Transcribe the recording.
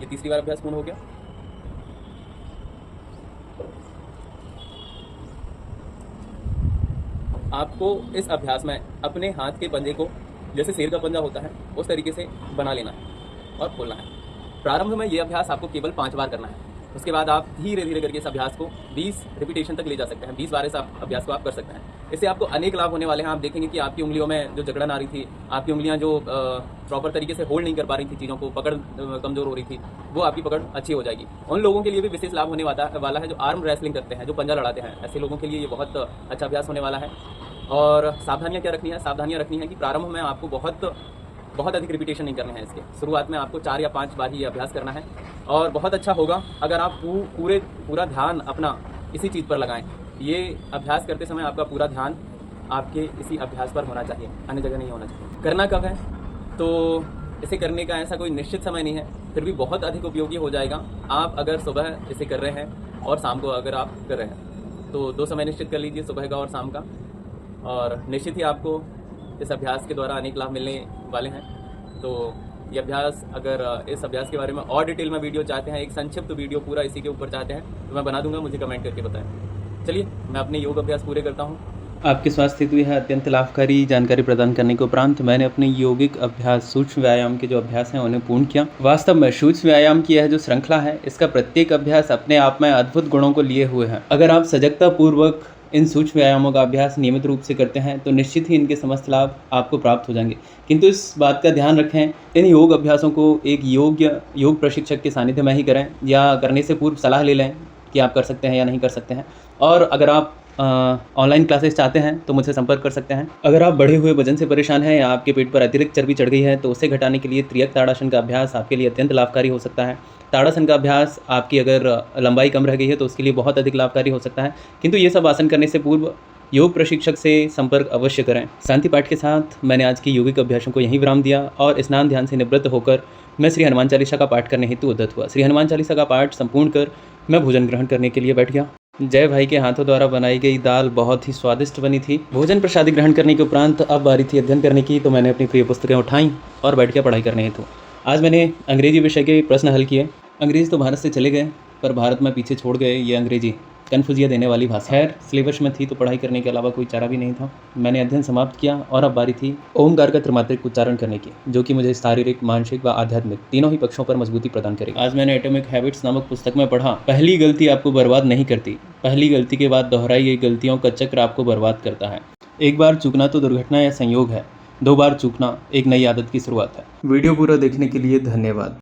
ये तीसरी बार अभ्यास पूर्ण हो गया। आपको इस अभ्यास में अपने हाथ के पंजे को जैसे शेर का पंजा होता है उस तरीके से बना लेना है और खोलना है। प्रारंभ में ये अभ्यास आपको केवल 5 बार करना है। उसके बाद आप धीरे धीरे करके इस अभ्यास को 20 रिपीटेशन तक ले जा सकते हैं। 20 बार इस अभ्यास को आप कर सकते हैं। इससे आपको अनेक लाभ होने वाले हैं। आप देखेंगे कि आपकी उंगलियों में जो जकड़न आ रही थी, आपकी उंगलियां जो प्रॉपर तरीके से होल्ड नहीं कर पा रही थी चीज़ों को, पकड़ कमजोर हो रही थी, वो आपकी पकड़ अच्छी हो जाएगी। उन लोगों के लिए भी विशेष लाभ होने वाला है जो आर्म रेसलिंग करते हैं, जो पंजा लड़ाते हैं। ऐसे लोगों के लिए ये बहुत अच्छा अभ्यास होने वाला है। और सावधानियाँ क्या रखनी है? सावधानियाँ रखनी है कि प्रारंभ में आपको बहुत अधिक रिपीटेशन नहीं करने हैं इसके। शुरुआत में आपको 4 या 5 बार ही अभ्यास करना है और बहुत अच्छा होगा अगर आप पूरा ध्यान अपना इसी चीज़ पर लगाएं। ये अभ्यास करते समय आपका पूरा ध्यान आपके इसी अभ्यास पर होना चाहिए, अन्य जगह नहीं होना चाहिए। करना कब है? तो इसे करने का ऐसा कोई निश्चित समय नहीं है, फिर भी बहुत अधिक उपयोगी हो जाएगा। आप अगर सुबह इसे कर रहे हैं और शाम को अगर आप कर रहे हैं तो 2 समय निश्चित कर लीजिए, सुबह का और शाम का। और निश्चित ही आपको इस अभ्यास के द्वारा अनेक लाभ मिलने वाले हैं। तो ये अभ्यास, अगर इस अभ्यास के बारे में और डिटेल में वीडियो चाहते हैं, एक संक्षिप्त वीडियो पूरा इसी के ऊपर चाहते हैं, तो मैं बना दूंगा, मुझे कमेंट करके बताएं। चलिए मैं अपने योग अभ्यास पूरे करता हूँ। आपके स्वास्थ्य हेतु यह अत्यंत लाभकारी जानकारी प्रदान करने के उपरांत मैंने अपने यौगिक अभ्यास, सूक्ष्म व्यायाम के जो अभ्यास हैं उन्हें पूर्ण किया। वास्तव में सूक्ष्म व्यायाम की यह जो श्रृंखला है, इसका प्रत्येक अभ्यास अपने आप में अद्भुत गुणों को लिए हुए हैं। अगर आप सजगता पूर्वक इन सूक्ष्म व्यायामों का अभ्यास नियमित रूप से करते हैं तो निश्चित ही इनके समस्त लाभ आपको प्राप्त हो जाएंगे। किंतु इस बात का ध्यान रखें, इन योग अभ्यासों को एक योग प्रशिक्षक के सानिध्य में ही करें या करने से पूर्व सलाह ले लें कि आप कर सकते हैं या नहीं कर सकते हैं। और अगर आप ऑनलाइन क्लासेस चाहते हैं तो मुझसे संपर्क कर सकते हैं। अगर आप बढ़े हुए वजन से परेशान हैं या आपके पेट पर अतिरिक्त चर्बी चढ़ गई है तो उसे घटाने के लिए त्रियक ताड़ासन का अभ्यास आपके लिए अत्यंत लाभकारी हो सकता है। ताड़ासन का अभ्यास आपकी अगर लंबाई कम रह गई है तो उसके लिए बहुत अधिक लाभकारी हो सकता है। किंतु ये सब आसन करने से पूर्व योग प्रशिक्षक से संपर्क अवश्य करें। शांति पाठ के साथ मैंने आज की यौगिक अभ्यासों को यहीं विराम दिया और स्नान ध्यान से निवृत्त होकर मैं श्री हनुमान चालीसा का पाठ करने हेतु उद्यत हुआ। श्री हनुमान चालीसा का पाठ संपूर्ण कर मैं भोजन ग्रहण करने के लिए बैठ गया। जय भाई के हाथों द्वारा बनाई गई दाल बहुत ही स्वादिष्ट बनी थी। भोजन प्रसादी ग्रहण करने के उपरांत अब बारी थी अध्ययन करने की, तो मैंने अपनी प्रिय पुस्तकें उठाई और बैठ के पढ़ाई करने हेतु। आज मैंने अंग्रेजी विषय के प्रश्न हल किए। अंग्रेजी तो भारत से चले गए पर भारत में पीछे छोड़ गए ये अंग्रेजी कन्फ्यूजिया देने वाली भाषा। खैर सिलेबस में थी तो पढ़ाई करने के अलावा कोई चारा भी नहीं था। मैंने अध्ययन समाप्त किया और अब बारी थी ओमकार का त्रिमात्रिक उच्चारण करने की, जो कि मुझे शारीरिक, मानसिक व आध्यात्मिक तीनों ही पक्षों पर मजबूती प्रदान करेगी। आज मैंने एटॉमिक हैबिट्स नामक पुस्तक में पढ़ा, पहली गलती आपको बर्बाद नहीं करती, पहली गलती के बाद दोहराई गई गलतियों का चक्र आपको बर्बाद करता है। एक बार चूकना तो दुर्घटना या संयोग है, 2 बार चूकना एक नई आदत की शुरुआत है। वीडियो पूरा देखने के लिए धन्यवाद।